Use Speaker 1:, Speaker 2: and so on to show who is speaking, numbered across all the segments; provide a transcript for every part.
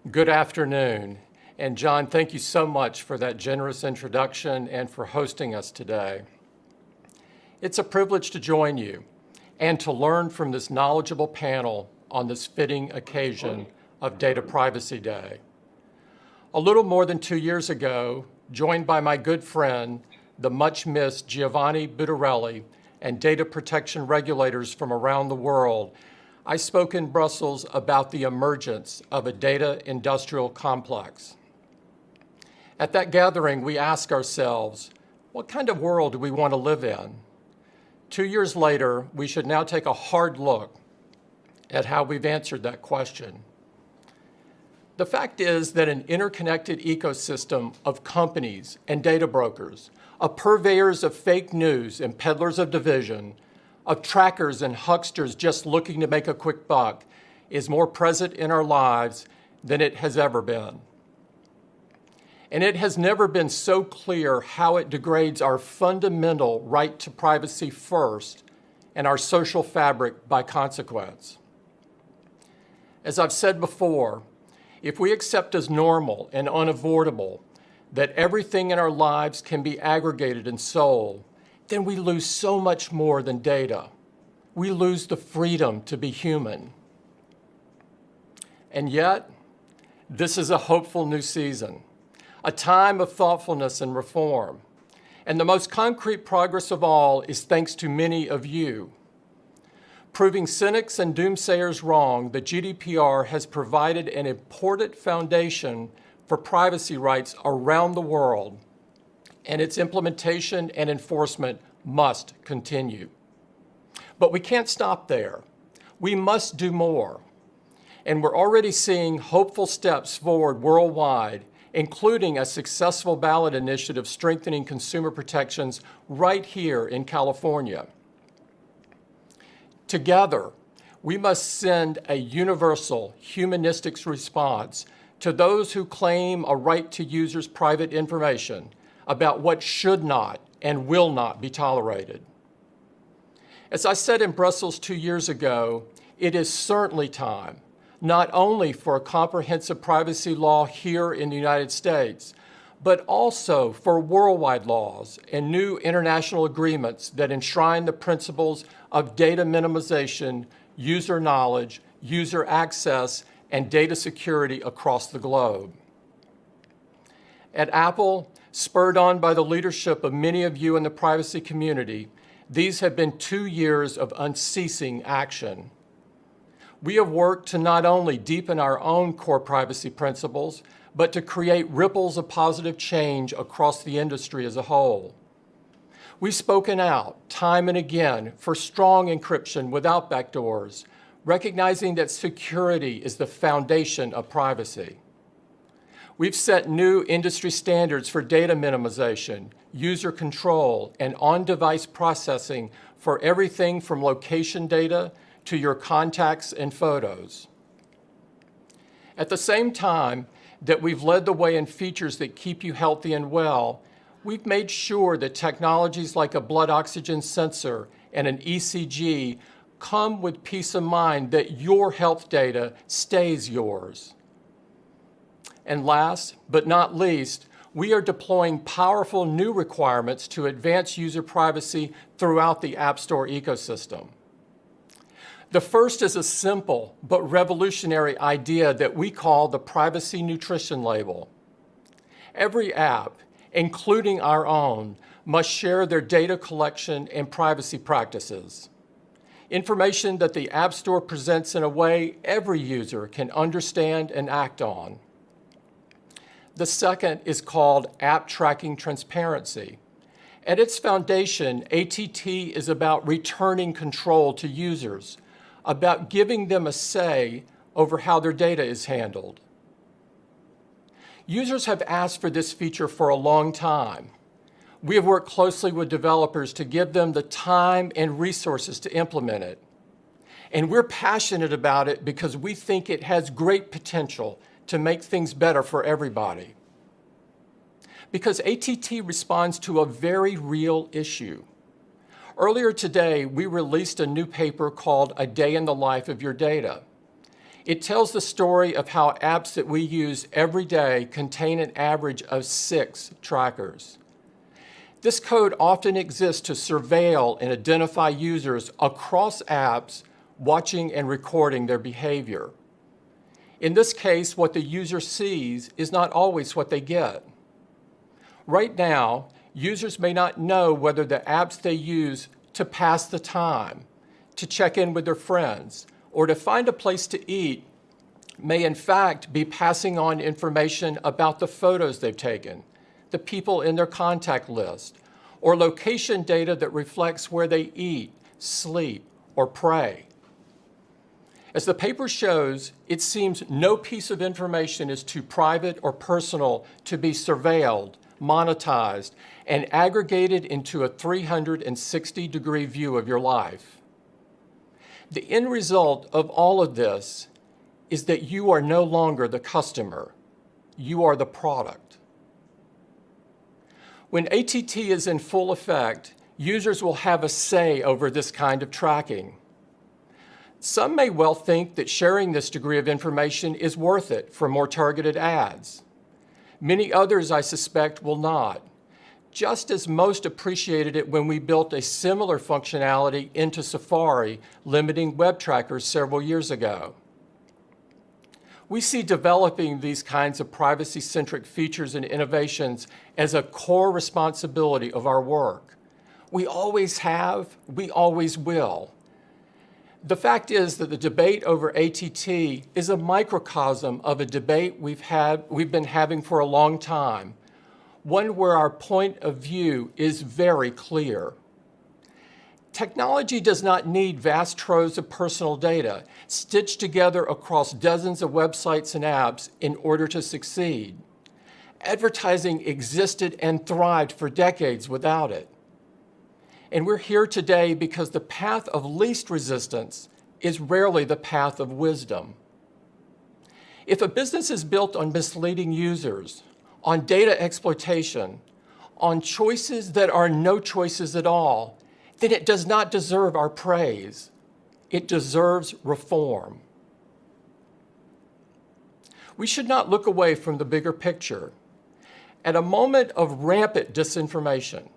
Speaker 1: Good afternoon. And John, thank you so much for that generous introduction and for hosting us today. It's a privilege to join you and to learn from this knowledgeable panel on this fitting occasion of Data Privacy Day. A little more than 2 years ago, joined by my good friend, the much-missed Giovanni Butarelli, and data protection regulators from around the world, I spoke in Brussels about the emergence of a data industrial complex. At that gathering, we asked ourselves, what kind of world do we want to live in? 2 years later, we should now take a hard look at how we've answered that question. The fact is that an interconnected ecosystem of companies and data brokers, of purveyors of fake news and peddlers of division, of trackers and hucksters just looking to make a quick buck, is more present in our lives than it has ever been. And it has never been so clear how it degrades our fundamental right to privacy first and our social fabric by consequence. As I've said before, if we accept as normal and unavoidable that everything in our lives can be aggregated and sold, then we lose so much more than data. We lose the freedom to be human. And yet, this is a hopeful new season, a time of thoughtfulness and reform. And the most concrete progress of all is thanks to many of you. Proving cynics and doomsayers wrong, the GDPR has provided an important foundation for privacy rights around the world, and its implementation and enforcement must continue. But we can't stop there. We must do more. And we're already seeing hopeful steps forward worldwide, including a successful ballot initiative strengthening consumer protections right here in California. Together, we must send a universal humanistic response to those who claim a right to users' private information about what should not and will not be tolerated. As I said in Brussels 2 years ago, it is certainly time, not only for a comprehensive privacy law here in the United States, but also for worldwide laws and new international agreements that enshrine the principles of data minimization, user knowledge, user access, and data security across the globe. At Apple, spurred on by the leadership of many of you in the privacy community, these have been 2 years of unceasing action. We have worked to not only deepen our own core privacy principles, but to create ripples of positive change across the industry as a whole. We've spoken out time and again for strong encryption without backdoors, recognizing that security is the foundation of privacy. We've set new industry standards for data minimization, user control, and on-device processing for everything from location data to your contacts and photos. At the same time that we've led the way in features that keep you healthy and well, we've made sure that technologies like a blood oxygen sensor and an ECG come with peace of mind that your health data stays yours. And last but not least, we are deploying powerful new requirements to advance user privacy throughout the App Store ecosystem. The first is a simple but revolutionary idea that we call the privacy nutrition label. Every app, including our own, must share their data collection and privacy practices. Information that the App Store presents in a way every user can understand and act on. The second is called App Tracking Transparency. At its foundation, ATT is about returning control to users, about giving them a say over how their data is handled. Users have asked for this feature for a long time. We have worked closely with developers to give them the time and resources to implement it. And we're passionate about it because we think it has great potential to make things better for everybody. Because ATT responds to a very real issue. Earlier today, we released a new paper called A Day in the Life of Your Data. It tells the story of how apps that we use every day contain an average of 6 trackers. This code often exists to surveil and identify users across apps watching and recording their behavior. In this case, what the user sees is not always what they get. Right now, users may not know whether the apps they use to pass the time, to check in with their friends, or to find a place to eat may in fact be passing on information about the photos they've taken, the people in their contact list, or location data that reflects where they eat, sleep, or pray. As the paper shows, it seems no piece of information is too private or personal to be surveilled, monetized, and aggregated into a 360-degree view of your life. The end result of all of this is that you are no longer the customer. You are the product. When ATT is in full effect, users will have a say over this kind of tracking. Some may well think that sharing this degree of information is worth it for more targeted ads. Many others, I suspect, will not, just as most appreciated it when we built a similar functionality into Safari, limiting web trackers several years ago. We see developing these kinds of privacy-centric features and innovations as a core responsibility of our work. We always have, we always will. The fact is that the debate over ATT is a microcosm of a debate we've been having for a long time, one where our point of view is very clear. Technology does not need vast troves of personal data stitched together across dozens of websites and apps in order to succeed. Advertising existed and thrived for decades without it. And we're here today because the path of least resistance is rarely the path of wisdom. If a business is built on misleading users, on data exploitation, on choices that are no choices at all, then it does not deserve our praise. It deserves reform. We should not look away from the bigger picture. At a moment of rampant disinformation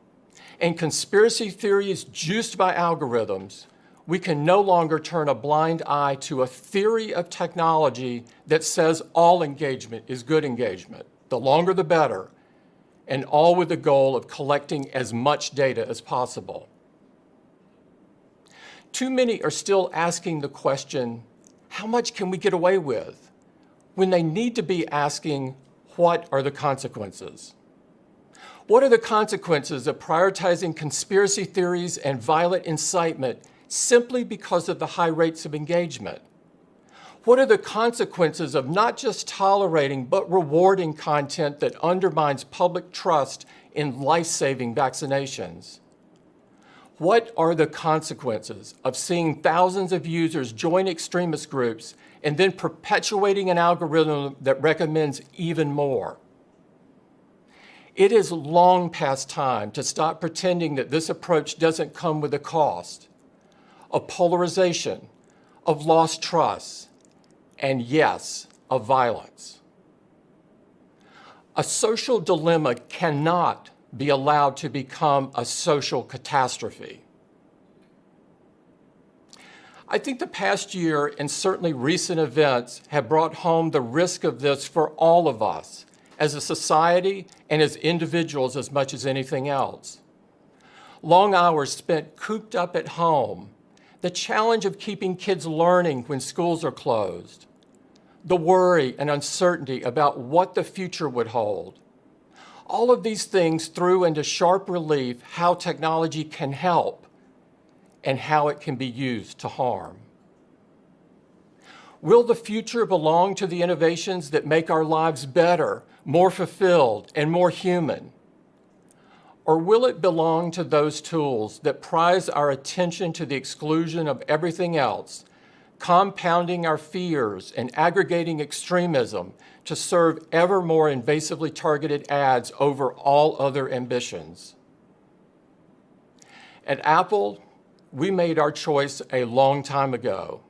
Speaker 1: and conspiracy theories juiced by algorithms, we can no longer turn a blind eye to a theory of technology that says all engagement is good engagement, the longer the better, and all with the goal of collecting as much data as possible. Too many are still asking the question, how much can we get away with? When they need to be asking, what are the consequences? What are the consequences of prioritizing conspiracy theories and violent incitement simply because of the high rates of engagement? What are the consequences of not just tolerating but rewarding content that undermines public trust in life-saving vaccinations? What are the consequences of seeing thousands of users join extremist groups and then perpetuating an algorithm that recommends even more? It is long past time to stop pretending that this approach doesn't come with a cost of polarization, of lost trust, and yes, of violence. A social dilemma cannot be allowed to become a social catastrophe. I think the past year and certainly recent events have brought home the risk of this for all of us, as a society and as individuals as much as anything else. Long hours spent cooped up at home, the challenge of keeping kids learning when schools are closed, the worry and uncertainty about what the future would hold. All of these things threw into sharp relief how technology can help and how it can be used to harm. Will the future belong to the innovations that make our lives better, more fulfilled, and more human? Or will it belong to those tools that prize our attention to the exclusion of everything else, compounding our fears and aggregating extremism to serve ever more invasively targeted ads over all other ambitions? At Apple, we made our choice a long time ago.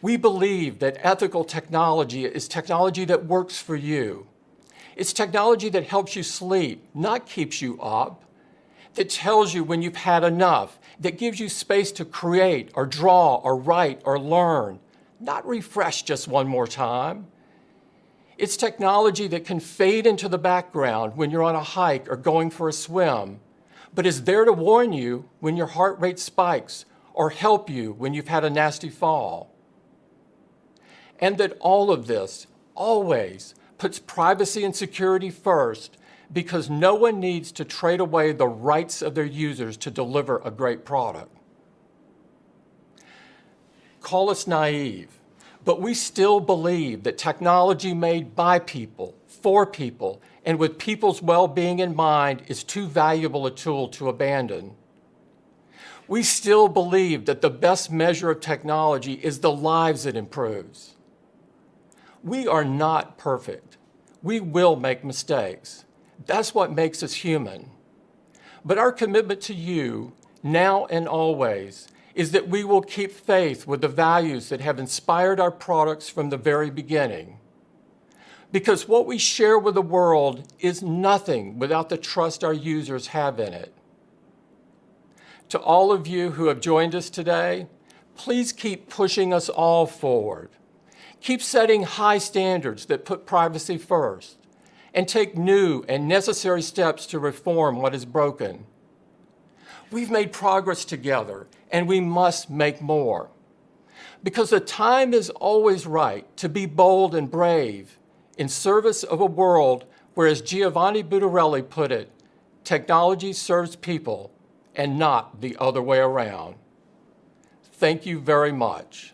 Speaker 1: We believe that ethical technology is technology that works for you. It's technology that helps you sleep, not keeps you up, that tells you when you've had enough, that gives you space to create or draw or write or learn, not refresh just one more time. It's technology that can fade into the background when you're on a hike or going for a swim, but is there to warn you when your heart rate spikes or help you when you've had a nasty fall. And that all of this always puts privacy and security first because no one needs to trade away the rights of their users to deliver a great product. Call us naive, but we still believe that technology made by people, for people, and with people's well-being in mind is too valuable a tool to abandon. We still believe that the best measure of technology is the lives it improves. We are not perfect. We will make mistakes. That's what makes us human. But our commitment to you, now and always, is that we will keep faith with the values that have inspired our products from the very beginning. Because what we share with the world is nothing without the trust our users have in it. To all of you who have joined us today, please keep pushing us all forward. Keep setting high standards that put privacy first, and take new and necessary steps to reform what is broken. We've made progress together, and we must make more. Because the time is always right to be bold and brave in service of a world where, as Giovanni Butarelli put it, technology serves people and not the other way around. Thank you very much.